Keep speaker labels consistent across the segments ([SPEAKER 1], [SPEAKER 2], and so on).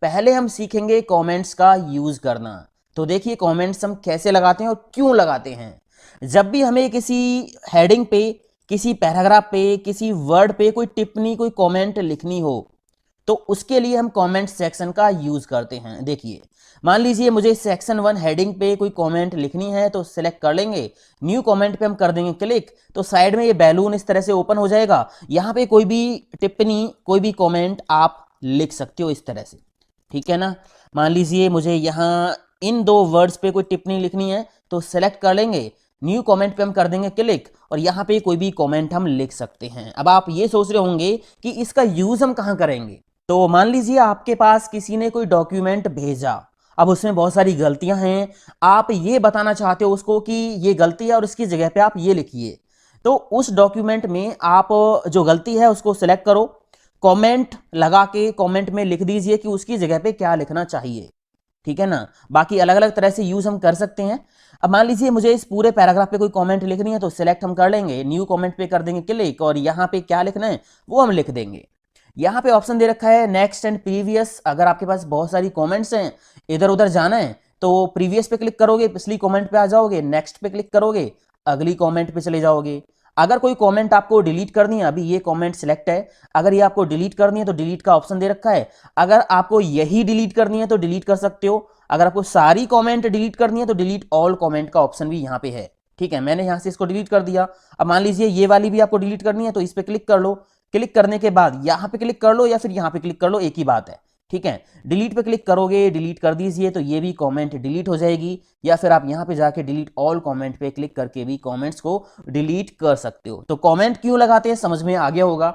[SPEAKER 1] पहले हम सीखेंगे कमेंट्स का यूज करना। तो देखिए कमेंट्स हम कैसे लगाते हैं और क्यों लगाते हैं। जब भी हमें किसी हेडिंग पे, किसी पैराग्राफ पे, किसी वर्ड पे कोई टिप्पणी, कोई कमेंट लिखनी हो तो उसके लिए हम कमेंट सेक्शन का यूज करते हैं। देखिए मान लीजिए मुझे सेक्शन 1 हेडिंग पे कोई कमेंट लिखनी है तो सिलेक्ट कर लेंगे, न्यू कमेंट पे हम कर देंगे क्लिक, तो साइड में ये बैलून इस तरह से ओपन हो जाएगा। यहाँ पे कोई भी टिप्पणी, कोई भी कमेंट आप लिख सकते हो इस तरह से, ठीक है ना। मान लीजिए मुझे यहाँ इन 2 वर्ड्स पे कोई टिप्पणी लिखनी है तो सिलेक्ट कर लेंगे, न्यू कमेंट पे हम कर देंगे क्लिक और यहाँ पे कोई भी कमेंट हम लिख सकते हैं। अब आप ये सोच रहे होंगे कि इसका यूज हम कहाँ करेंगे। तो मान लीजिए आपके पास किसी ने कोई डॉक्यूमेंट भेजा, अब उसमें बहुत सारी गलतियां हैं, आप ये बताना चाहते हो उसको कि ये गलती है और इसकी जगह पे आप ये लिखिए। तो उस डॉक्यूमेंट में आप जो गलती है उसको सिलेक्ट करो, कमेंट लगा के कमेंट में लिख दीजिए कि उसकी जगह पे क्या लिखना चाहिए, ठीक है ना। बाकी अलग अलग तरह से यूज हम कर सकते हैं। अब मान लीजिए मुझे इस पूरे पैराग्राफ पे कोई कमेंट लिखनी है तो सिलेक्ट हम कर लेंगे, न्यू कमेंट पे कर देंगे क्लिक और यहाँ पे क्या लिखना है वो हम लिख देंगे। यहाँ पे ऑप्शन दे रखा है नेक्स्ट एंड प्रीवियस। अगर आपके पास बहुत सारी कमेंट्स हैं, इधर उधर जाना है तो प्रीवियस पे क्लिक करोगे, पिछली कमेंट पे आ जाओगे, नेक्स्ट पे क्लिक करोगे, अगली कमेंट पे चले जाओगे। अगर कोई कमेंट आपको डिलीट करनी है, अभी ये कमेंट सिलेक्ट है, अगर ये आपको डिलीट करनी है तो डिलीट का ऑप्शन दे रखा है। अगर आपको यही डिलीट करनी है तो डिलीट कर सकते हो, अगर आपको सारी कमेंट डिलीट करनी है तो डिलीट ऑल कमेंट का ऑप्शन भी यहाँ पे है, ठीक है। मैंने यहाँ से इसको डिलीट कर दिया। अब मान लीजिए ये वाली भी आपको डिलीट करनी है तो इस पे क्लिक कर लो, क्लिक करने के बाद यहाँ पे क्लिक कर लो या फिर यहाँ पे क्लिक कर लो, एक ही बात है, ठीक है। डिलीट पे क्लिक करोगे, डिलीट कर दीजिए तो ये भी कमेंट डिलीट हो जाएगी, या फिर आप यहाँ पे जाके डिलीट ऑल कमेंट पे क्लिक करके भी कमेंट्स को डिलीट कर सकते हो। तो कमेंट क्यों लगाते हैं समझ में आ गया होगा।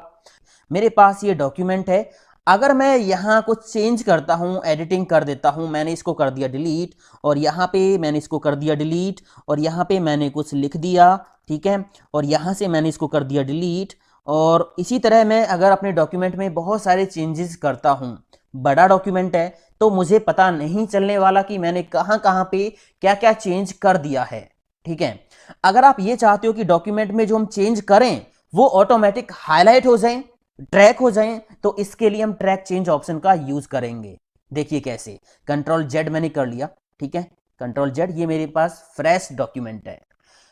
[SPEAKER 1] मेरे पास ये डॉक्यूमेंट है, अगर मैं यहाँ कुछ चेंज करता हूँ, एडिटिंग कर देता हूँ, मैंने इसको कर दिया डिलीट और यहाँ पे मैंने इसको कर दिया डिलीट और यहाँ पे मैंने कुछ लिख दिया, ठीक है, और यहाँ से मैंने इसको कर दिया डिलीट। और इसी तरह मैं अगर अपने डॉक्यूमेंट में बहुत सारे चेंजेस करता हूँ, बड़ा डॉक्यूमेंट है तो मुझे पता नहीं चलने वाला कि मैंने कहाँ कहाँ पे क्या क्या चेंज कर दिया है, ठीक है। अगर आप ये चाहते हो कि डॉक्यूमेंट में जो हम चेंज करें वो ऑटोमेटिक हाईलाइट हो जाएं, ट्रैक हो जाएं, तो इसके लिए हम ट्रैक चेंज ऑप्शन का यूज करेंगे। देखिए कैसे, कंट्रोल जेड मैंने कर लिया, ठीक है, कंट्रोल जेड, ये मेरे पास फ्रेश डॉक्यूमेंट है।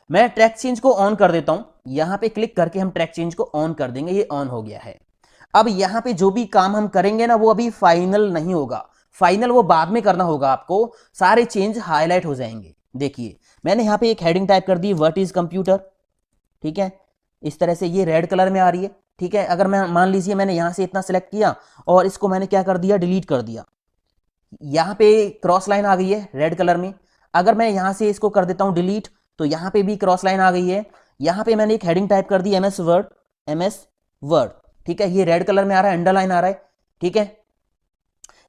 [SPEAKER 1] मैं ट्रैक चेंज को ऑन कर देता हूं, यहां पे क्लिक करके हम ट्रैक चेंज को ऑन कर देंगे, ये ऑन हो गया है। अब यहां पे जो भी काम हम करेंगे ना वो अभी फाइनल नहीं होगा, फाइनल वो बाद में करना होगा आपको, सारे चेंज हाईलाइट हो जाएंगे। देखिए मैंने यहां पे एक हेडिंग टाइप कर दी, व्हाट इज कंप्यूटर, ठीक है, इस तरह से ये रेड कलर में आ रही है, ठीक है। अगर मैं मान लीजिए मैंने यहां से इतना सिलेक्ट किया और इसको मैंने क्या कर दिया, डिलीट कर दिया, यहां पे क्रॉस लाइन आ गई है रेड कलर में। अगर मैं यहां से इसको कर देता हूं डिलीट तो यहां पे भी क्रॉस लाइन आ गई है। यहां पे मैंने एक हेडिंग टाइप कर दी एमएस वर्ड, एमएस वर्ड, ठीक है, ये रेड कलर में आ रहा है, अंडरलाइन आ रहा है, ठीक है।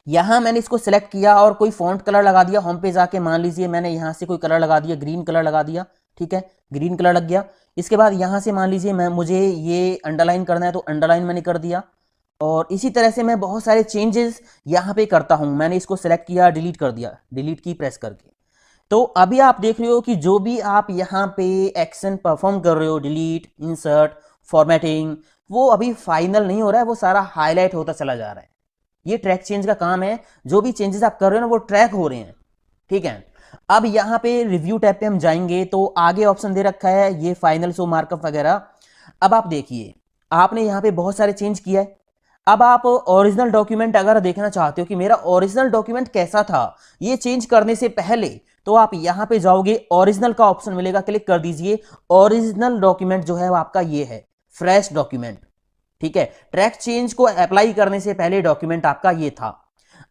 [SPEAKER 1] यहां मैंने इसको सिलेक्ट किया और कोई फॉन्ट कलर लगा दिया, होम पे जाके मान लीजिए मैंने यहां से कोई कलर लगा दिया, ग्रीन कलर लगा दिया, ठीक है, ग्रीन कलर लग गया। इसके बाद यहां से मान लीजिए मुझे ये अंडरलाइन करना है तो अंडरलाइन मैंने कर दिया। और इसी तरह से मैं बहुत सारे चेंजेस यहाँ पे करता हूँ, मैंने इसको सेलेक्ट किया, डिलीट कर दिया, डिलीट की प्रेस करके। तो अभी आप देख रहे हो कि जो भी आप यहाँ पे एक्शन परफॉर्म कर रहे हो, डिलीट, इंसर्ट, फॉर्मेटिंग, वो अभी फाइनल नहीं हो रहा है, वो सारा हाईलाइट होता चला जा रहा है। ये ट्रैक चेंज का काम है, जो भी चेंजेस आप कर रहे हो ना वो ट्रैक हो रहे हैं, ठीक है। अब यहाँ पे रिव्यू टैब पे हम जाएंगे तो आगे ऑप्शन दे रखा है ये फाइनल शो मार्कअप वगैरह। अब आप देखिए आपने यहाँ पे बहुत सारे चेंज किया है। अब आप ओरिजिनल डॉक्यूमेंट अगर देखना चाहते हो कि मेरा ओरिजिनल डॉक्यूमेंट कैसा था ये चेंज करने से पहले, तो आप यहां पे जाओगे, ओरिजिनल का ऑप्शन मिलेगा, क्लिक कर दीजिए। ओरिजिनल डॉक्यूमेंट जो है वो आपका ये है, फ्रेश डॉक्यूमेंट, ठीक है। ट्रैक चेंज को अप्लाई करने से पहले डॉक्यूमेंट आपका ये था।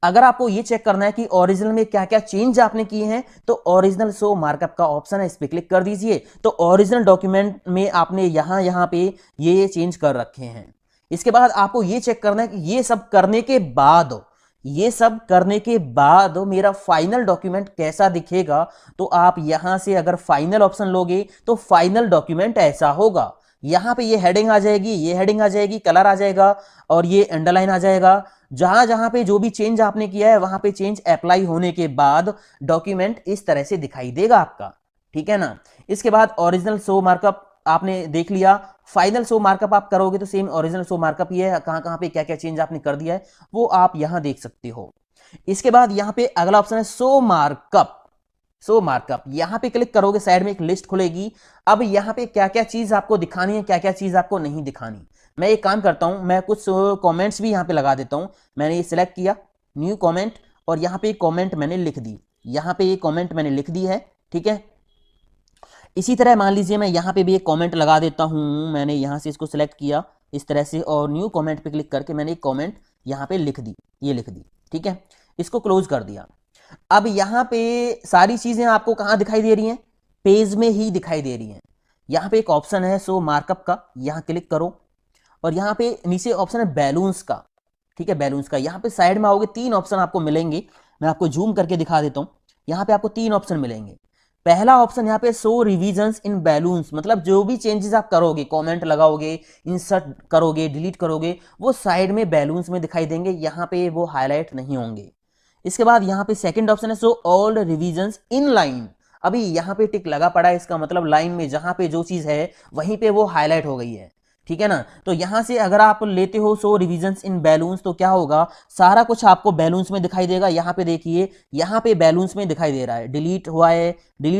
[SPEAKER 1] अगर आपको ये चेक करना है कि ओरिजिनल में क्या क्या चेंज आपने किए हैं तो ओरिजिनल शो मार्कअप का ऑप्शन है, इस पे क्लिक कर दीजिए। तो ओरिजिनल डॉक्यूमेंट में आपने यहां पे ये चेंज कर रखे हैं। इसके बाद आपको ये चेक करना है कि ये सब करने के बाद, ये सब करने के बाद मेरा फाइनल डॉक्यूमेंट कैसा दिखेगा। तो आप यहां से अगर फाइनल ऑप्शन लोगे तो फाइनल डॉक्यूमेंट ऐसा होगा। यहां पे ये हेडिंग आ जाएगी, ये हेडिंग आ जाएगी, कलर आ जाएगा और ये अंडरलाइन आ जाएगा। जहां जहां पे जो भी चेंज आपने किया है वहां पे चेंज अप्लाई होने के बाद डॉक्यूमेंट इस तरह से दिखाई देगा आपका, ठीक है ना। इसके बाद ओरिजिनल शो मार्कअप आपने देख लिया, फाइनल शो मार्कअप आप करोगे तो सेम ओरिजिनल शो मार्कअप ही है, कहां कहां पे क्या क्या चेंज आपने कर दिया है वो आप यहां देख सकते हो। इसके बाद यहाँ पे अगला ऑप्शन है शो मार्कअप। शो मार्कअप यहाँ पे क्लिक करोगे, साइड में एक लिस्ट खुलेगी। अब यहाँ पे क्या क्या चीज आपको दिखानी है, क्या क्या चीज आपको नहीं दिखानी। मैं एक काम करता हूं, मैं कुछ कमेंट्स भी यहाँ पे लगा देता हूं। मैंने ये सिलेक्ट किया, न्यू कमेंट, और यहाँ पे कमेंट मैंने लिख दी। यहाँ पे ये कमेंट मैंने लिख दी है, ठीक है। इसी तरह मान लीजिए मैं यहाँ पे भी एक कमेंट लगा देता हूँ। मैंने यहाँ से इसको सिलेक्ट किया इस तरह से, और न्यू कमेंट पे क्लिक करके मैंने एक कमेंट यहाँ पे लिख दी, ये लिख दी, ठीक है। इसको क्लोज कर दिया। अब यहाँ पे सारी चीजें आपको कहाँ दिखाई दे रही हैं, पेज में ही दिखाई दे रही हैं। यहाँ पे एक ऑप्शन है शो मार्कअप का, यहाँ क्लिक करो, और यहाँ पे नीचे ऑप्शन है बैलून्स का, ठीक है, बैलून्स का। यहाँ पे साइड में आओगे, 3 ऑप्शन आपको मिलेंगे। मैं आपको जूम करके दिखा देता हूँ। यहाँ पे आपको 3 ऑप्शन मिलेंगे। पहला ऑप्शन यहाँ पे शो रिविजन्स इन बैलून्स, मतलब जो भी चेंजेस आप करोगे, कमेंट लगाओगे, इंसर्ट करोगे, डिलीट करोगे, वो साइड में बैलून्स में दिखाई देंगे, यहाँ पे वो हाईलाइट नहीं होंगे। इसके बाद यहाँ पे सेकंड ऑप्शन है show all revisions in line. अभी यहाँ पे टिक लगा पड़ा है, इसका मतलब लाइन में जहां पे जो चीज है वहीं पे वो हाईलाइट हो गई है, ठीक है ना। तो यहां से अगर आप लेते हो शो रिविजन्स इन बैलून्स, तो क्या होगा, सारा कुछ आपको बैलून्स में दिखाई देगा। यहाँ पे देखिए, यहाँ पे बैलून्स में दिखाई दे रहा है, डिलीट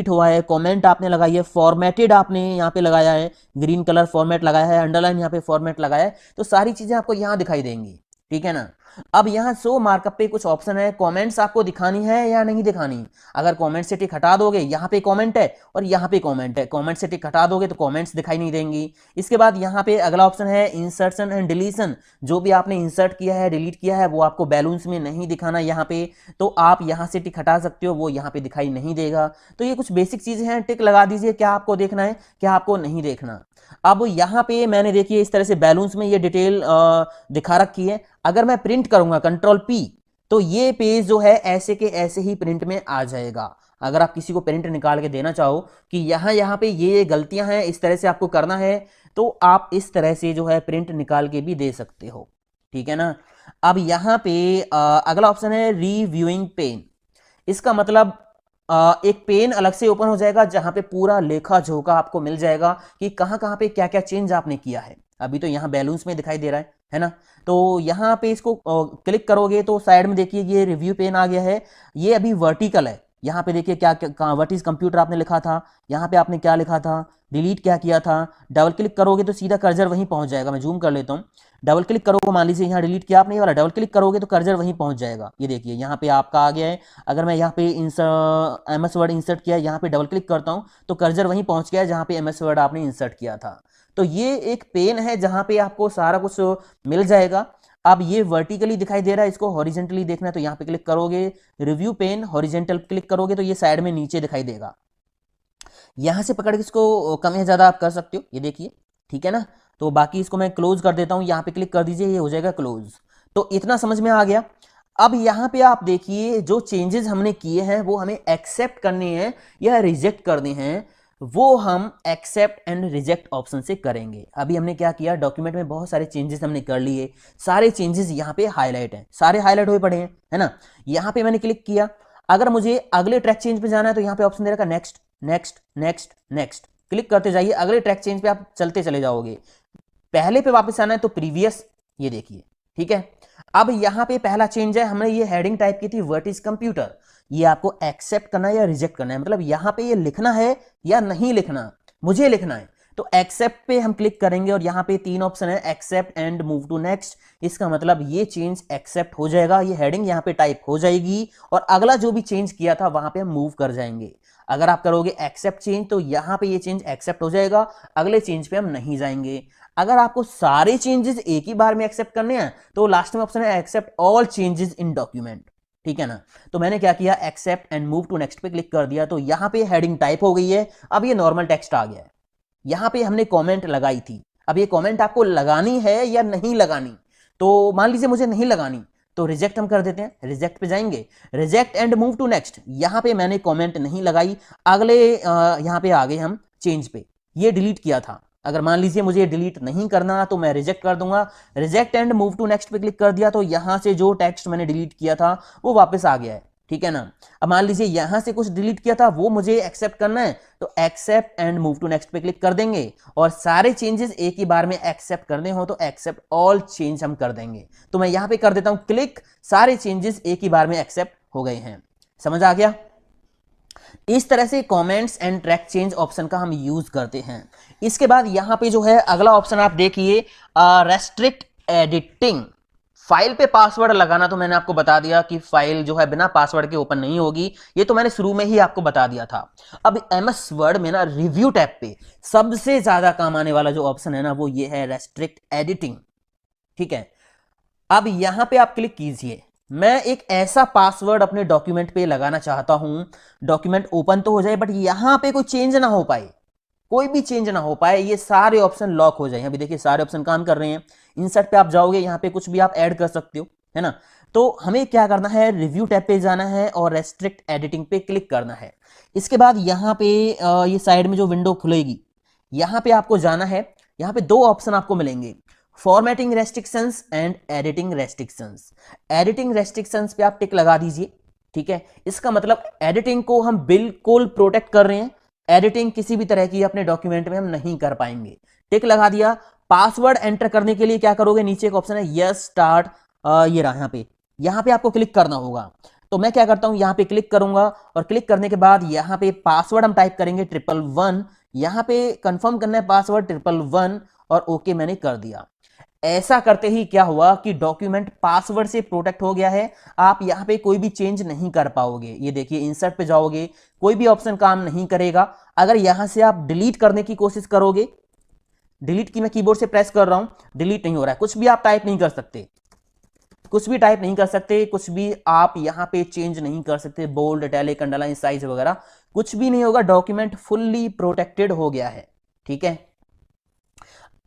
[SPEAKER 1] हुआ है, कमेंट आपने लगाई है, फॉर्मेटेड आपने यहाँ पे लगाया है, ग्रीन कलर फॉर्मेट लगाया है, अंडरलाइन यहाँ पे फॉर्मेट लगाया है, तो सारी चीजें आपको यहाँ दिखाई देंगी, ठीक है ना। अब यहाँ शो मार्कअप पे कुछ ऑप्शन है, कमेंट्स आपको दिखानी है या नहीं दिखानी। अगर कमेंट से टिक हटा दोगे, यहाँ पे कमेंट है और यहाँ पे कमेंट है, कमेंट से टिक हटा दोगे तो कमेंट्स दिखाई नहीं देंगी। इसके बाद यहाँ पे अगला ऑप्शन है इंसर्शन एंड डिलीशन। जो भी आपने इंसर्ट किया है, डिलीट किया है, वो आपको बैलून्स में नहीं दिखाना यहाँ पे, तो आप यहाँ से टिक हटा सकते हो, वो यहाँ पे दिखाई नहीं देगा। तो ये कुछ बेसिक चीजें हैं, टिक लगा दीजिए क्या आपको देखना है, क्या आपको नहीं देखना। अब यहाँ पे मैंने देखिए इस तरह से बैलून्स में ये डिटेल दिखा रखी है। अगर मैं प्रिंट करूंगा कंट्रोल P, तो ये पेज जो है ऐसे के ऐसे ही प्रिंट में आ जाएगा। अगर आप किसी को प्रिंट निकाल के देना चाहो कि यहाँ पे ये गलतियां हैं, इस तरह से आपको करना है, तो आप इस तरह से जो है प्रिंट निकाल के भी दे सकते हो, ठीक है ना। अब यहाँ पे अगला ऑप्शन है रिव्यूइंग पेन। इसका मतलब एक पेन अलग से ओपन हो जाएगा, जहां पे पूरा लेखा जोखा आपको मिल जाएगा कि कहां कहां पे क्या क्या चेंज आपने किया है। अभी तो यहाँ बैलून्स में दिखाई दे रहा है ना। तो यहाँ पे इसको क्लिक करोगे तो साइड में देखिए ये रिव्यू पेन आ गया है। ये अभी वर्टिकल है, यहाँ पे देखिए क्या क्या व्हाट इज कंप्यूटर आपने लिखा था, यहाँ पे आपने क्या लिखा था, डिलीट क्या किया था। डबल क्लिक करोगे तो सीधा कर्सर वहीं पहुंच जाएगा। मैं जूम कर लेता हूँ। डबल क्लिक करोगे, मान लीजिए यहाँ डिलीट किया आपने ये वाला, डबल क्लिक करोगे तो कर्सर वहीं पहुंच जाएगा। ये देखिए यहाँ पे आपका आ गया है। अगर मैं यहाँ पे MS वर्ड इंसर्ट किया, यहाँ पे डबल क्लिक करता हूँ तो कर्सर वहीं पहुंच गया जहाँ पे MS वर्ड आपने इंसर्ट किया था। तो ये एक पेन है जहां पे आपको सारा कुछ मिल जाएगा। अब ये वर्टिकली दिखाई दे रहा है, इसको हॉरिजेंटली देखना है तो यहाँ पे क्लिक करोगे, रिव्यू पेन, हॉरिजेंटल क्लिक करोगे तो ये साइड में नीचे दिखाई देगा। यहां से पकड़ के इसको कम या ज्यादा आप कर सकते हो, ये देखिए, ठीक है ना। तो बाकी इसको मैं क्लोज कर देता हूं, यहाँ पे क्लिक कर दीजिए, ये हो जाएगा क्लोज। तो इतना समझ में आ गया। अब यहाँ पे आप देखिए जो चेंजेस हमने किए हैं वो हमें एक्सेप्ट करने हैं या रिजेक्ट करने हैं, वो हम एक्सेप्ट एंड रिजेक्ट ऑप्शन से करेंगे। अभी हमने क्या किया, डॉक्यूमेंट में बहुत सारे चेंजेस हमने कर लिए, सारे चेंजेस यहाँ पे हाईलाइट हैं, सारे हाईलाइट हुए पड़े हैं, है ना। यहाँ पे मैंने क्लिक किया। अगर मुझे अगले ट्रैक चेंज पे जाना है तो यहाँ पे ऑप्शन दे रखा next next next next, click करते जाइए, अगले ट्रैक चेंज पे आप चलते चले जाओगे। पहले पे वापस आना है तो प्रीवियस, ये देखिए, ठीक है। अब यहाँ पे पहला चेंज है, हमने ये हेडिंग टाइप की थी व्हाट इज कंप्यूटर, ये आपको एक्सेप्ट करना है या रिजेक्ट करना है, मतलब यहाँ पे ये लिखना है या नहीं लिखना, मुझे लिखना है। तो एक्सेप्ट पे हम क्लिक करेंगे और यहाँ पे 3 ऑप्शन है, accept and move to next. इसका मतलब ये चेंज एक्सेप्ट हो जाएगा, ये हेडिंग यहाँ पे टाइप हो जाएगी और अगला जो भी चेंज किया था वहां पे हम मूव कर जाएंगे। अगर आप करोगे एक्सेप्ट चेंज तो यहाँ पे ये चेंज एक्सेप्ट हो जाएगा, अगले चेंज पे हम नहीं जाएंगे। अगर आपको सारे चेंजेस एक ही बार में एक्सेप्ट करने हैं तो लास्ट में ऑप्शन है accept all changes in document, ठीक है ना। तो मैंने क्या किया, accept and move to next पे क्लिक कर दिया, तो यहाँ पे हेडिंग टाइप हो गई है। अब ये नॉर्मल टेक्स्ट आ गया है। यहाँ पे हमने कमेंट लगाई थी, अब ये कमेंट आपको लगानी है या नहीं लगानी। तो मान लीजिए मुझे नहीं लगानी तो रिजेक्ट हम कर देते हैं, रिजेक्ट पे जाएंगे, reject and move to next. यहाँ पे मैंने कमेंट नहीं लगाई, अगले यहाँ पे आ गए हम चेंज पे, ये डिलीट किया था। अगर मान लीजिए मुझे डिलीट नहीं करना तो मैं रिजेक्ट कर दूंगा, reject and move to next पे क्लिक कर दिया तो यहां से जो टेक्स्ट मैंने डिलीट किया था वो वापस आ गया है। ठीक है ना। अब मान लीजिए यहां से कुछ डिलीट किया था, वो मुझे एक्सेप्ट करना है, तो accept and move to next पे क्लिक कर देंगे, और सारे चेंजेस एक ही बार में एक्सेप्ट करने हो तो एक्सेप्ट ऑल चेंज हम कर देंगे। तो मैं यहां पे कर देता हूं क्लिक, सारे चेंजेस एक ही बार में एक्सेप्ट हो गए हैं। समझ आ गया। इस तरह से comments and track change option का हम यूज करते हैं। इसके बाद यहां पे जो है अगला ऑप्शन आप देखिए, रेस्ट्रिक्ट एडिटिंग। फाइल पे पासवर्ड लगाना तो मैंने आपको बता दिया कि फाइल जो है बिना पासवर्ड के ओपन नहीं होगी, ये तो मैंने शुरू में ही आपको बता दिया था। अब एमएस वर्ड में ना रिव्यू टैब पे सबसे ज्यादा काम आने वाला जो ऑप्शन है ना, वो ये है रेस्ट्रिक्ट एडिटिंग। ठीक है, अब यहां पे आप क्लिक कीजिए। मैं एक ऐसा पासवर्ड अपने डॉक्यूमेंट पे लगाना चाहता हूं, डॉक्यूमेंट ओपन तो हो जाए बट यहां पे कोई चेंज ना हो पाए, कोई भी चेंज ना हो पाए, ये सारे ऑप्शन लॉक हो जाए। अभी देखिए सारे ऑप्शन काम कर रहे हैं। इंसर्ट पे आप जाओगे, यहां पे कुछ भी आप ऐड कर सकते हो, है ना। तो हमें क्या करना है, रिव्यू टैब पे जाना है और रेस्ट्रिक्ट एडिटिंग पे क्लिक करना है। इसके बाद यहां पे ये साइड में जो विंडो खुलेगी, यहां पे आपको जाना है। यहां पे दो ऑप्शन आपको मिलेंगे, formatting restrictions and editing restrictions. Editing restrictions पे आप टिक लगा दीजिए। ठीक है, इसका मतलब एडिटिंग को हम बिल्कुल प्रोटेक्ट कर रहे हैं, एडिटिंग किसी भी तरह की अपने डॉक्यूमेंट में हम नहीं कर पाएंगे। टिक लगा दिया। पासवर्ड एंटर करने के लिए क्या करोगे, नीचे एक ऑप्शन है यस स्टार्ट, ये रहा, यहां पे आपको क्लिक करना होगा। तो मैं क्या करता हूं, यहां पे क्लिक करूंगा और क्लिक करने के बाद यहां पे पासवर्ड हम टाइप करेंगे 111, यहां पे कंफर्म करना है पासवर्ड 111 और ओके मैंने कर दिया। ऐसा करते ही क्या हुआ कि डॉक्यूमेंट पासवर्ड से प्रोटेक्ट हो गया है। आप यहां पे कोई भी चेंज नहीं कर पाओगे। ये देखिए इंसर्ट पे जाओगे, कोई भी ऑप्शन काम नहीं करेगा। अगर यहां से आप डिलीट करने की कोशिश करोगे, डिलीट की मैं कीबोर्ड से प्रेस कर रहा हूं, डिलीट नहीं हो रहा है, कुछ भी आप टाइप नहीं कर सकते, कुछ भी टाइप नहीं कर सकते, कुछ भी आप यहां पे चेंज नहीं कर सकते, बोल्ड, इटैलिक, अंडरलाइन, साइज वगैरह कुछ भी नहीं होगा। डॉक्यूमेंट फुल्ली प्रोटेक्टेड हो गया है। ठीक है,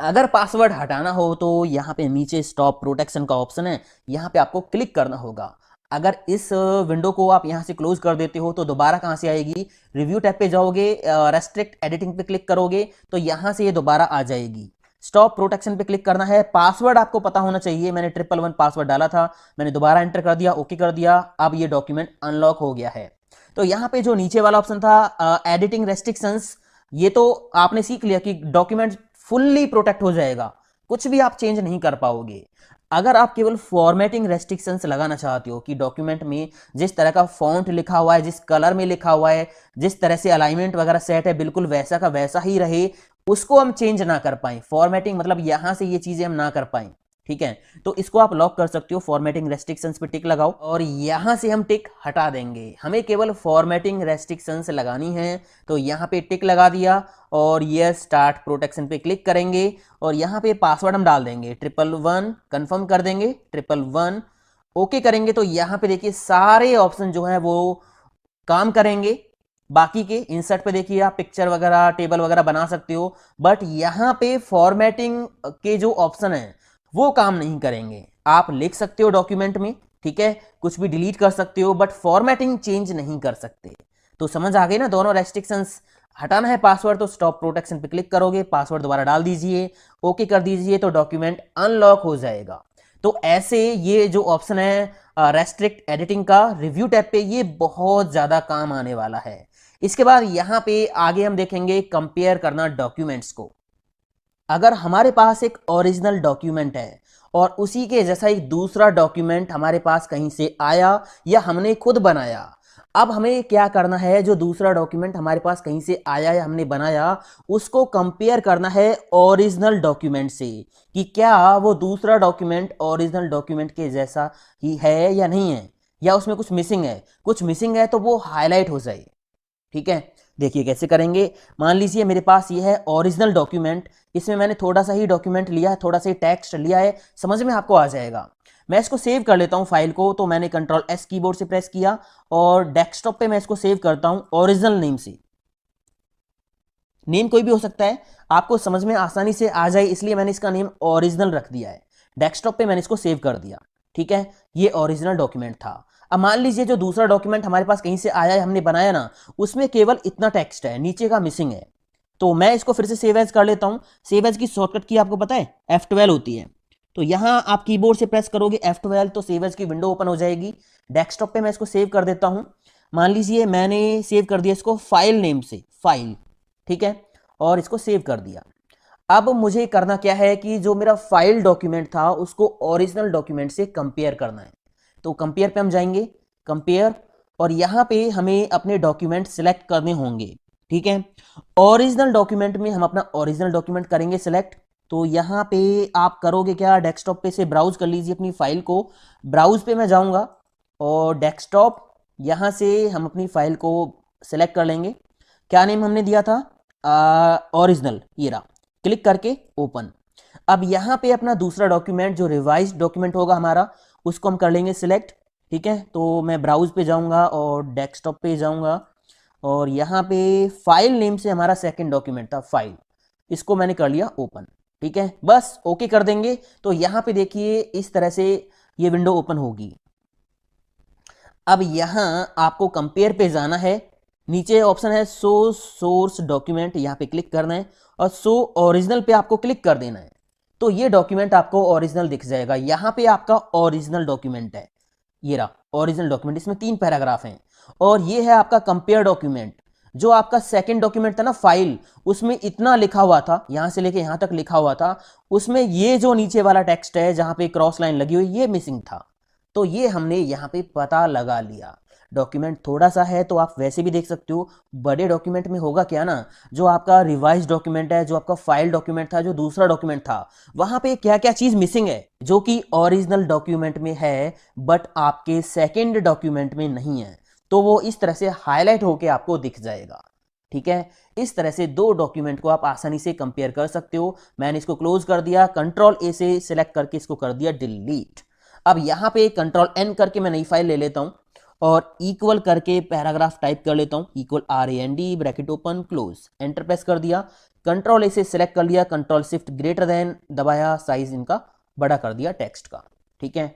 [SPEAKER 1] अगर पासवर्ड हटाना हो तो यहां पे नीचे स्टॉप प्रोटेक्शन का ऑप्शन है, यहां पे आपको क्लिक करना होगा। अगर इस विंडो को आप यहां से क्लोज कर देते हो तो दोबारा कहां से आएगी, रिव्यू टैब पे जाओगे, रेस्ट्रिक्ट एडिटिंग पे क्लिक करोगे तो यहां से ये दोबारा आ जाएगी। स्टॉप प्रोटेक्शन पे क्लिक करना है। पासवर्ड आपको पता होना चाहिए, मैंने 111 पासवर्ड डाला था, मैंने दोबारा एंटर कर दिया, ओके कर दिया। अब ये डॉक्यूमेंट अनलॉक हो गया है। तो यहां पे जो नीचे वाला ऑप्शन था एडिटिंग रेस्ट्रिक्शंस, ये तो आपने सीख लिया कि डॉक्यूमेंट फुल्ली प्रोटेक्ट हो जाएगा, कुछ भी आप चेंज नहीं कर पाओगे। अगर आप केवल फॉर्मेटिंग रेस्ट्रिक्शंस लगाना चाहते हो कि डॉक्यूमेंट में जिस तरह का फॉन्ट लिखा हुआ है, जिस कलर में लिखा हुआ है, जिस तरह से अलाइनमेंट वगैरह सेट है, बिल्कुल वैसा का वैसा ही रहे, उसको हम चेंज ना कर पाए, फॉर्मेटिंग मतलब यहां से ये चीजें हम ना कर पाए। ठीक है, तो इसको आप लॉक कर सकते हो, फॉर्मेटिंग रेस्ट्रिक्शंस पे टिक लगाओ और यहां से हम टिक हटा देंगे। हमें केवल फॉर्मेटिंग रेस्ट्रिक्शंस लगानी है, तो यहां पे टिक लगा दिया और ये स्टार्ट प्रोटेक्शन पे क्लिक करेंगे और यहां पे पासवर्ड हम डाल देंगे 111, कंफर्म कर देंगे 111, ओके करेंगे। तो यहां पे देखिए सारे ऑप्शन जो है वो काम करेंगे। बाकी के इंसर्ट पे देखिए आप पिक्चर वगैरह, टेबल वगैरह बना सकते हो, बट यहां पे फॉर्मेटिंग के जो ऑप्शन है वो काम नहीं करेंगे। आप लिख सकते हो डॉक्यूमेंट में, ठीक है, कुछ भी डिलीट कर सकते हो, बट फॉर्मेटिंग चेंज नहीं कर सकते। तो समझ आ गई ना दोनों रेस्ट्रिक्शंस। हटाना है पासवर्ड तो स्टॉप प्रोटेक्शन पे क्लिक करोगे, पासवर्ड दोबारा डाल दीजिए, ओके कर दीजिए, तो डॉक्यूमेंट अनलॉक हो जाएगा। तो ऐसे ये जो ऑप्शन है रेस्ट्रिक्ट एडिटिंग का रिव्यू टैब पे, ये बहुत ज्यादा काम आने वाला है। इसके बाद यहां पे आगे हम देखेंगे कंपेयर करना डॉक्यूमेंट्स को। अगर हमारे पास एक ओरिजिनल डॉक्यूमेंट है और उसी के जैसा एक दूसरा डॉक्यूमेंट हमारे पास कहीं से आया या हमने खुद बनाया, अब हमें क्या करना है, जो दूसरा डॉक्यूमेंट हमारे पास कहीं से आया या हमने बनाया, उसको कंपेयर करना है ओरिजिनल डॉक्यूमेंट से कि क्या वो दूसरा डॉक्यूमेंट ओरिजिनल डॉक्यूमेंट के जैसा ही है या नहीं है, या उसमें कुछ मिसिंग है। कुछ मिसिंग है तो वो हाईलाइट हो जाए। ठीक है, देखिए कैसे करेंगे। मान लीजिए मेरे पास ये है ओरिजिनल डॉक्यूमेंट, इसमें मैंने थोड़ा सा ही डॉक्यूमेंट लिया है, थोड़ा सा ही टेक्स्ट लिया है, समझ में आपको आ जाएगा। मैं इसको सेव कर लेता हूं फाइल को, तो मैंने कंट्रोल एस कीबोर्ड से प्रेस किया और डेस्कटॉप पे मैं इसको सेव करता हूं ओरिजिनल नेम से। नेम कोई भी हो सकता है, आपको समझ में आसानी से आ जाए इसलिए मैंने इसका नेम ओरिजिनल रख दिया है। डेस्कटॉप पे मैंने इसको सेव कर दिया। ठीक है, ये ओरिजिनल डॉक्यूमेंट था। अब मान लीजिए जो दूसरा डॉक्यूमेंट हमारे पास कहीं से आया है, हमने बनाया ना, उसमें केवल इतना टेक्स्ट है, नीचे का मिसिंग है। तो मैं इसको फिर से सेव एज कर लेता हूं। सेव एज की शॉर्टकट की आपको पता है F12 होती है। तो यहाँ आप कीबोर्ड से प्रेस करोगे F12 तो सेव एज की विंडो ओपन हो जाएगी। डेस्कटॉप पे मैं इसको सेव कर देता हूँ। मान लीजिए मैंने सेव कर दिया इसको फाइल नेम से, फाइल, ठीक है, और इसको सेव कर दिया। अब मुझे करना क्या है कि जो मेरा फाइल डॉक्यूमेंट था उसको ओरिजिनल डॉक्यूमेंट से कंपेयर करना है। तो कंपेयर पे हम जाएंगे, कंपेयर, और यहाँ पे हमें अपने डॉक्यूमेंट सिलेक्ट करने होंगे, ठीक है। ओरिजिनल डॉक्यूमेंट में हम अपना ओरिजिनल डॉक्यूमेंट करेंगे सिलेक्ट। तो यहाँ पे आप करोगे क्या, डेस्कटॉप पे से ब्राउज कर लीजिए अपनी फाइल को। ब्राउज पे मैं जाऊँगा और डेस्कटॉप, यहाँ से हम अपनी फाइल को सिलेक्ट कर लेंगे। क्या नेम हमने दिया था, ओरिजिनल, ये रहा। क्लिक करके ओपन। अब यहाँ पे अपना दूसरा डॉक्यूमेंट जो रिवाइज डॉक्यूमेंट होगा हमारा, उसको हम कर लेंगे सिलेक्ट, ठीक है। तो मैं ब्राउज पे जाऊँगा और डेस्कटॉप पे जाऊँगा और यहाँ पे फाइल नेम से हमारा सेकंड डॉक्यूमेंट था फाइल, इसको मैंने कर लिया ओपन, ठीक है। बस ओके कर देंगे तो यहाँ पे देखिए इस तरह से ये विंडो ओपन होगी। अब यहाँ आपको कंपेयर पे जाना है, नीचे ऑप्शन है शो सोर्स डॉक्यूमेंट, यहाँ पे क्लिक करना है और शो ओरिजिनल पे आपको क्लिक कर देना है। तो ये डॉक्यूमेंट आपको ओरिजिनल दिख जाएगा। यहाँ पे आपका ओरिजिनल डॉक्यूमेंट है, ये रहा ओरिजिनल डॉक्यूमेंट, इसमें 3 पैराग्राफ हैं। और ये है आपका कंपेयर डॉक्यूमेंट। जो आपका सेकंड डॉक्यूमेंट था ना फाइल, उसमें इतना लिखा हुआ था, यहां से लेके यहां तक लिखा हुआ था, उसमें ये जो नीचे वाला टेक्स्ट है जहां पे क्रॉस लाइन लगी हुई, ये मिसिंग था। तो ये हमने यहाँ पे पता लगा लिया। डॉक्यूमेंट थोड़ा सा है तो आप वैसे भी देख सकते हो। बड़े डॉक्यूमेंट में होगा क्या ना, जो आपका रिवाइज डॉक्यूमेंट है, जो आपका फाइल डॉक्यूमेंट था, जो दूसरा डॉक्यूमेंट था, वहां पे क्या क्या चीज मिसिंग है जो कि ओरिजिनल डॉक्यूमेंट में है बट आपके सेकेंड डॉक्यूमेंट में नहीं है, तो वो इस तरह से हाईलाइट होके आपको दिख जाएगा, ठीक है। इस तरह से 2 डॉक्यूमेंट को आप आसानी से कंपेयर कर सकते हो। मैंने इसको क्लोज कर दिया, कंट्रोल ए से सिलेक्ट करके इसको कर दिया डिलीट। अब यहाँ पे कंट्रोल एन करके मैं नई फाइल ले लेता हूँ और इक्वल करके पैराग्राफ टाइप कर लेता हूँ, equal RAND bracket open close, enter press कर दिया। कंट्रोल ए से सिलेक्ट कर लिया, कंट्रोल शिफ्ट ग्रेटर देन दबाया, साइज इनका बड़ा कर दिया टेक्स्ट का, ठीक है।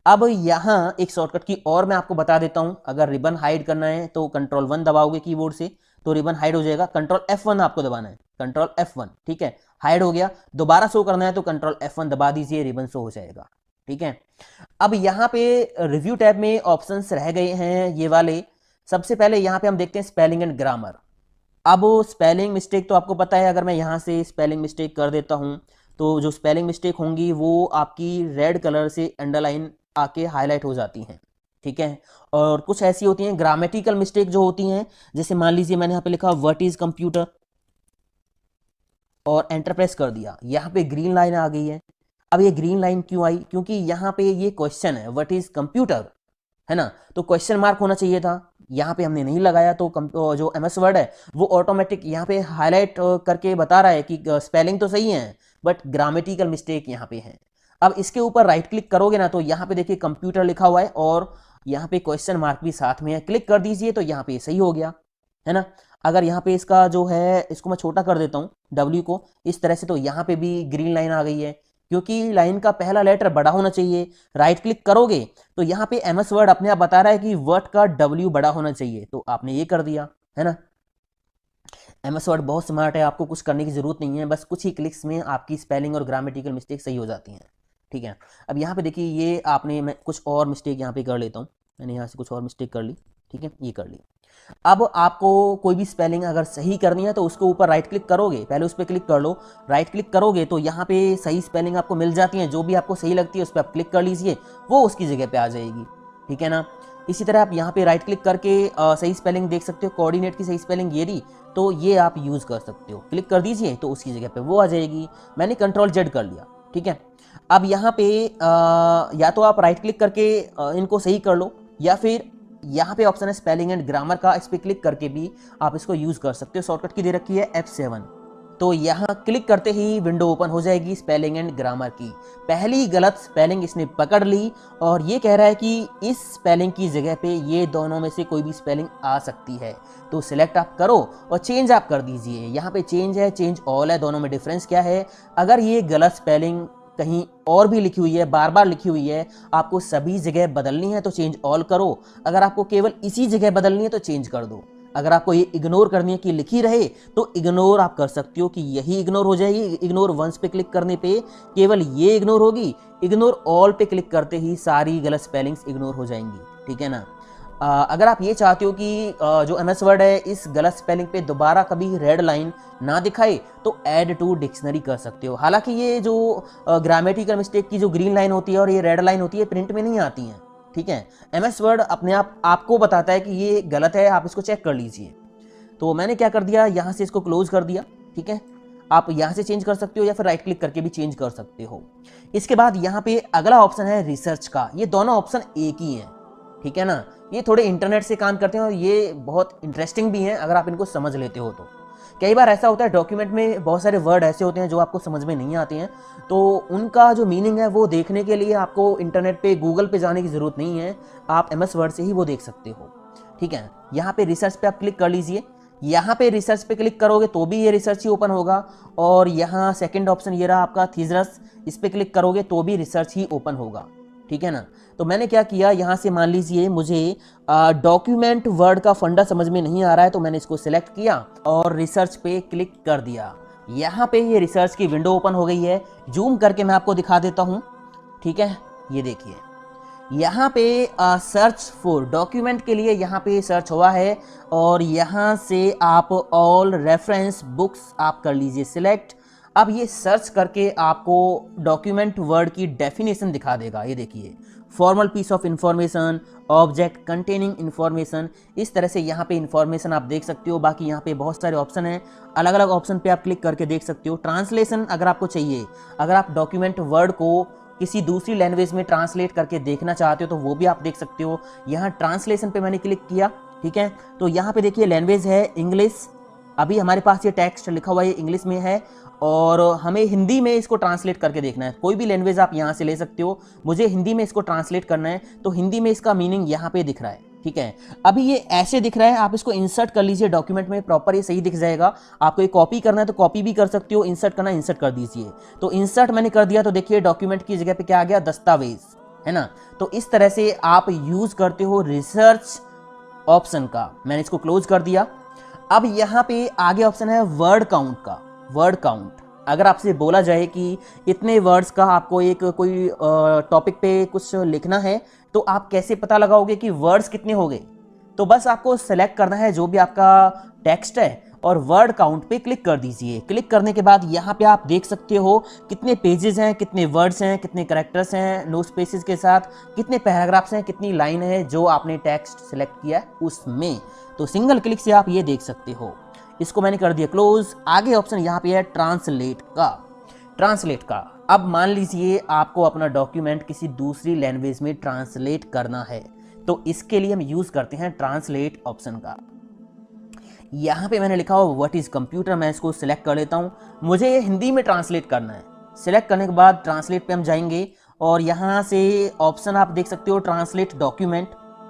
[SPEAKER 1] अब यहाँ एक शॉर्टकट की और मैं आपको बता देता हूँ। अगर रिबन हाइड करना है तो कंट्रोल 1 दबाओगे कीबोर्ड से तो रिबन हाइड हो जाएगा। कंट्रोल F1 आपको दबाना है, कंट्रोल F1, ठीक है, हाइड हो गया। दोबारा शो करना है तो कंट्रोल F1 दबा दीजिए, रिबन शो हो जाएगा, ठीक है। अब यहाँ पे रिव्यू टैब में ऑप्शंस रह गए हैं ये वाले। सबसे पहले यहाँ पे हम देखते हैं स्पेलिंग एंड ग्रामर। अब स्पेलिंग मिस्टेक तो आपको पता है, अगर मैं यहाँ से स्पेलिंग मिस्टेक कर देता हूँ तो जो स्पेलिंग मिस्टेक होंगी वो आपकी रेड कलर से अंडरलाइन आके हाईलाइट हो जाती हैं, ठीक है। और कुछ ऐसी होती हैं ग्रामेटिकल मिस्टेक जो होती हैं, जैसे मान लीजिए मैंने यहाँ पे लिखा व्हाट इज कंप्यूटर और एंटर प्रेस कर दिया, यहाँ पे ग्रीन लाइन आ गई है। अब ये ग्रीन लाइन क्यों आई, क्योंकि यहाँ पे ये क्वेश्चन है व्हाट इज कंप्यूटर, है ना, तो क्वेश्चन मार्क होना चाहिए था, यहाँ पे हमने नहीं लगाया। तो जो MS वर्ड है वो ऑटोमेटिक यहाँ पे हाईलाइट करके बता रहा है कि स्पेलिंग तो सही है बट ग्रामेटिकल मिस्टेक यहाँ पे है। अब इसके ऊपर राइट क्लिक करोगे ना तो यहाँ पे देखिए कंप्यूटर लिखा हुआ है और यहाँ पे क्वेश्चन मार्क भी साथ में है, क्लिक कर दीजिए तो यहाँ पे सही हो गया, है ना। अगर यहाँ पे इसका जो है इसको मैं छोटा कर देता हूँ W को इस तरह से, तो यहाँ पे भी ग्रीन लाइन आ गई है क्योंकि लाइन का पहला लेटर बड़ा होना चाहिए। राइट क्लिक करोगे तो यहाँ पे MS वर्ड अपने आप बता रहा है कि वर्ड का W बड़ा होना चाहिए, तो आपने ये कर दिया, है ना। MS वर्ड बहुत स्मार्ट है, आपको कुछ करने की जरूरत नहीं है, बस कुछ ही क्लिक्स में आपकी स्पेलिंग और ग्रामेटिकल मिस्टेक सही हो जाती हैं, ठीक है। अब यहाँ पे देखिए ये आपने, मैं कुछ और मिस्टेक यहाँ पे कर लेता हूँ, मैंने यहाँ से कुछ और मिस्टेक कर ली, ठीक है, ये कर ली। अब आपको कोई भी स्पेलिंग अगर सही करनी है तो उसके ऊपर राइट क्लिक करोगे, पहले उस पर क्लिक कर लो, राइट क्लिक करोगे तो यहाँ पे सही स्पेलिंग आपको मिल जाती है, जो भी आपको सही लगती है उस पर आप क्लिक कर लीजिए, वो उसकी जगह पे आ जाएगी, ठीक है ना। इसी तरह आप यहाँ पे राइट क्लिक करके सही स्पेलिंग देख सकते हो, कोऑर्डिनेट की सही स्पेलिंग ये रही, तो ये आप यूज़ कर सकते हो, क्लिक कर दीजिए तो उसकी जगह पे वो आ जाएगी। मैंने कंट्रोल Z कर लिया, ठीक है। अब यहाँ पे या तो आप राइट क्लिक करके इनको सही कर लो, या फिर यहाँ पे ऑप्शन है स्पेलिंग एंड ग्रामर का, इस पर क्लिक करके भी आप इसको यूज़ कर सकते हो। शॉर्टकट की दे रखी है F7, तो यहाँ क्लिक करते ही विंडो ओपन हो जाएगी स्पेलिंग एंड ग्रामर की। पहली गलत स्पेलिंग इसने पकड़ ली और ये कह रहा है कि इस स्पेलिंग की जगह पे ये दोनों में से कोई भी स्पेलिंग आ सकती है, तो सिलेक्ट आप करो और चेंज आप कर दीजिए। यहाँ पे चेंज है, चेंज ऑल है, दोनों में डिफरेंस क्या है। अगर ये गलत स्पेलिंग कहीं और भी लिखी हुई है, बार बार लिखी हुई है, आपको सभी जगह बदलनी है तो चेंज ऑल करो, अगर आपको केवल इसी जगह बदलनी है तो चेंज कर दो। अगर आपको ये इग्नोर करनी है कि लिखी रहे तो इग्नोर आप कर सकते हो कि यही इग्नोर हो जाएगी। इग्नोर वंस पे क्लिक करने पे केवल ये इग्नोर होगी, इग्नोर ऑल पे क्लिक करते ही सारी गलत स्पेलिंग्स इग्नोर हो जाएंगी, ठीक है ना। अगर आप ये चाहते हो कि जो MS वर्ड है इस गलत स्पेलिंग पे दोबारा कभी रेड लाइन ना दिखाए तो ऐड टू डिक्शनरी कर सकते हो। हालांकि ये जो ग्रामेटिकल मिस्टेक की जो ग्रीन लाइन होती है और ये रेड लाइन होती है प्रिंट में नहीं आती हैं, ठीक है। MS वर्ड अपने आप आपको बताता है कि ये गलत है, आप इसको चेक कर लीजिए। तो मैंने क्या कर दिया, यहाँ से इसको क्लोज कर दिया, ठीक है। आप यहाँ से चेंज कर सकते हो या फिर राइट क्लिक करके भी चेंज कर सकते हो। इसके बाद यहाँ पे अगला ऑप्शन है रिसर्च का। ये दोनों ऑप्शन एक ही हैं, ठीक है ना। ये थोड़े इंटरनेट से काम करते हैं और ये बहुत इंटरेस्टिंग भी हैं अगर आप इनको समझ लेते हो तो। कई बार ऐसा होता है डॉक्यूमेंट में बहुत सारे वर्ड ऐसे होते हैं जो आपको समझ में नहीं आते हैं, तो उनका जो मीनिंग है वो देखने के लिए आपको इंटरनेट पे गूगल पे जाने की ज़रूरत नहीं है, आप MS वर्ड से ही वो देख सकते हो, ठीक है। यहाँ पे रिसर्च पे आप क्लिक कर लीजिए। यहाँ पे रिसर्च पे क्लिक करोगे तो भी ये रिसर्च ही ओपन होगा, और यहाँ सेकंड ऑप्शन ये रहा आपका थीजरस, इस पे क्लिक करोगे तो भी रिसर्च ही ओपन होगा, ठीक है ना। तो मैंने क्या किया, यहाँ से मान लीजिए मुझे डॉक्यूमेंट वर्ड का फंडा समझ में नहीं आ रहा है तो मैंने इसको सिलेक्ट किया और रिसर्च पे क्लिक कर दिया। यहाँ पे ये रिसर्च की विंडो ओपन हो गई है। जूम करके मैं आपको दिखा देता हूँ, ठीक है। ये देखिए यहाँ पे सर्च फॉर डॉक्यूमेंट के लिए यहाँ पे सर्च हुआ है, और यहाँ से आप ऑल रेफरेंस बुक्स आप कर लीजिए सिलेक्ट। अब ये सर्च करके आपको डॉक्यूमेंट वर्ड की डेफिनेशन दिखा देगा। ये देखिए, formal piece of information, object containing information, इस तरह से यहाँ पे इंफॉर्मेशन आप देख सकते हो। बाकी यहाँ पे बहुत सारे ऑप्शन हैं, अलग अलग ऑप्शन पे आप क्लिक करके देख सकते हो। ट्रांसलेशन अगर आपको चाहिए, अगर आप डॉक्यूमेंट वर्ड को किसी दूसरी लैंग्वेज में ट्रांसलेट करके देखना चाहते हो तो वो भी आप देख सकते हो। यहाँ ट्रांसलेशन पे मैंने क्लिक किया, ठीक है। तो यहाँ पे देखिए लैंग्वेज है इंग्लिश। अभी हमारे पास ये टेक्स्ट लिखा हुआ है इंग्लिश में है, और हमें हिंदी में इसको ट्रांसलेट करके देखना है। कोई भी लैंग्वेज आप यहाँ से ले सकते हो। मुझे हिंदी में इसको ट्रांसलेट करना है तो हिंदी में इसका मीनिंग यहाँ पे दिख रहा है, ठीक है। अभी ये ऐसे दिख रहा है, आप इसको इंसर्ट कर लीजिए डॉक्यूमेंट में, प्रॉपर ये सही दिख जाएगा। आपको ये कॉपी करना है तो कॉपी भी कर सकते हो, इंसर्ट करना है इंसर्ट कर दीजिए। तो इंसर्ट मैंने कर दिया तो देखिए डॉक्यूमेंट की जगह पे क्या आ गया, दस्तावेज, है ना। तो इस तरह से आप यूज करते हो रिसर्च ऑप्शन का। मैंने इसको क्लोज कर दिया। अब यहाँ पे आगे ऑप्शन है वर्ड काउंट का। वर्ड काउंट, अगर आपसे बोला जाए कि इतने वर्ड्स का आपको एक कोई टॉपिक पे कुछ लिखना है तो आप कैसे पता लगाओगे कि वर्ड्स कितने हो गए, तो बस आपको सेलेक्ट करना है जो भी आपका टेक्स्ट है और वर्ड काउंट पे क्लिक कर दीजिए। क्लिक करने के बाद यहाँ पे आप देख सकते हो कितने पेजेस हैं, कितने वर्ड्स हैं, कितने कैरेक्टर्स हैं, नो स्पेसेस के साथ, कितने पैराग्राफ्स हैं, कितनी लाइन है जो आपने टेक्स्ट सेलेक्ट किया है उसमें। तो सिंगल क्लिक से आप ये देख सकते हो। इसको मैंने कर दिया क्लोज। आगे ऑप्शन यहाँ पे है ट्रांसलेट का। ट्रांसलेट का, अब मान लीजिए आपको अपना डॉक्यूमेंट किसी दूसरी लैंग्वेज में ट्रांसलेट करना है, तो इसके लिए हम यूज करते हैं ट्रांसलेट ऑप्शन का। यहाँ पे मैंने लिखा हो व्हाट इज कंप्यूटर, मैं इसको सिलेक्ट कर लेता हूँ। मुझे ये हिंदी में ट्रांसलेट करना है। सिलेक्ट करने के बाद ट्रांसलेट पे हम जाएंगे और यहाँ से ऑप्शन आप देख सकते हो ट्रांसलेट डॉक्यूमेंट,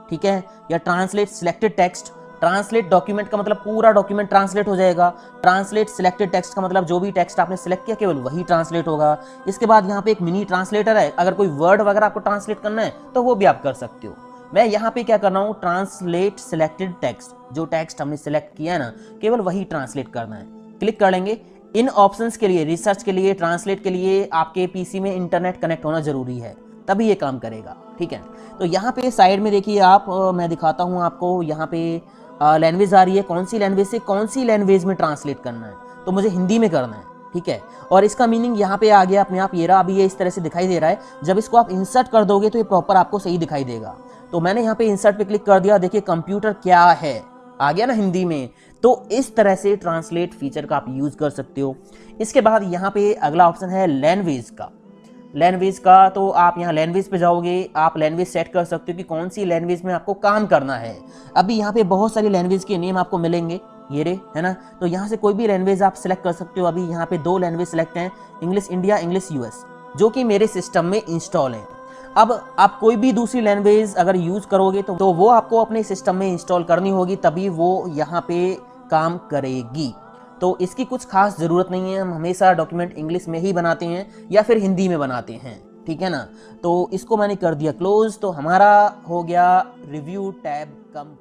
[SPEAKER 1] ठीक है, या translate selected text. Translate document का मतलब पूरा डॉक्यूमेंट ट्रांसलेट हो जाएगा। ट्रांसलेट सिलेक्टेड टेक्स्ट का मतलब जो भी टेक्स्ट आपने सिलेक्ट किया केवल वही ट्रांसलेट होगा। इसके बाद यहाँ पे एक मिनी ट्रांसलेटर है, अगर कोई वर्ड वगैरह आपको ट्रांसलेट करना है तो वो भी आप कर सकते हो। मैं यहाँ पे क्या कर रहा हूँ, ट्रांसलेट सिलेक्टेड टेक्स्ट, जो टेक्स्ट हमने सिलेक्ट किया है ना केवल वही ट्रांसलेट करना है। क्लिक कर लेंगे। इन ऑप्शंस के लिए, रिसर्च के लिए, ट्रांसलेट के लिए आपके पीसी में इंटरनेट कनेक्ट होना जरूरी है, तभी ये काम करेगा, ठीक है। तो यहाँ पे साइड में देखिए आप, मैं दिखाता हूँ आपको, यहाँ पे लैंग्वेज आ रही है, कौन सी लैंग्वेज से कौन सी लैंग्वेज में ट्रांसलेट करना है, तो मुझे हिंदी में करना है, ठीक है। और इसका मीनिंग यहाँ पे आ गया अपने आप, ये रहा। अभी ये इस तरह से दिखाई दे रहा है, जब इसको आप इंसर्ट कर दोगे तो ये प्रॉपर आपको सही दिखाई देगा। तो मैंने यहाँ पे इंसर्ट पे क्लिक कर दिया, देखिए कंप्यूटर क्या है आ गया ना हिंदी में। तो इस तरह से ट्रांसलेट फीचर का आप यूज कर सकते हो। इसके बाद यहाँ पे अगला ऑप्शन है लैंग्वेज का। लैंग्वेज का, तो आप यहाँ लैंग्वेज पे जाओगे, आप लैंग्वेज सेट कर सकते हो कि कौन सी लैंग्वेज में आपको काम करना है। अभी यहाँ पे बहुत सारी लैंग्वेज के नेम आपको मिलेंगे, ये रे, है ना। तो यहाँ से कोई भी लैंग्वेज आप सिलेक्ट कर सकते हो। अभी यहाँ पे 2 लैंग्वेज सिलेक्ट हैं, इंग्लिश इंडिया, इंग्लिश US, जो कि मेरे सिस्टम में इंस्टॉल है। अब आप कोई भी दूसरी लैंग्वेज अगर यूज करोगे तो वो आपको अपने सिस्टम में इंस्टॉल करनी होगी, तभी वो यहाँ पे काम करेगी। तो इसकी कुछ खास ज़रूरत नहीं है, हम हमेशा डॉक्यूमेंट इंग्लिश में ही बनाते हैं या फिर हिंदी में बनाते हैं, ठीक है ना। तो इसको मैंने कर दिया क्लोज। तो हमारा हो गया रिव्यू टैब कम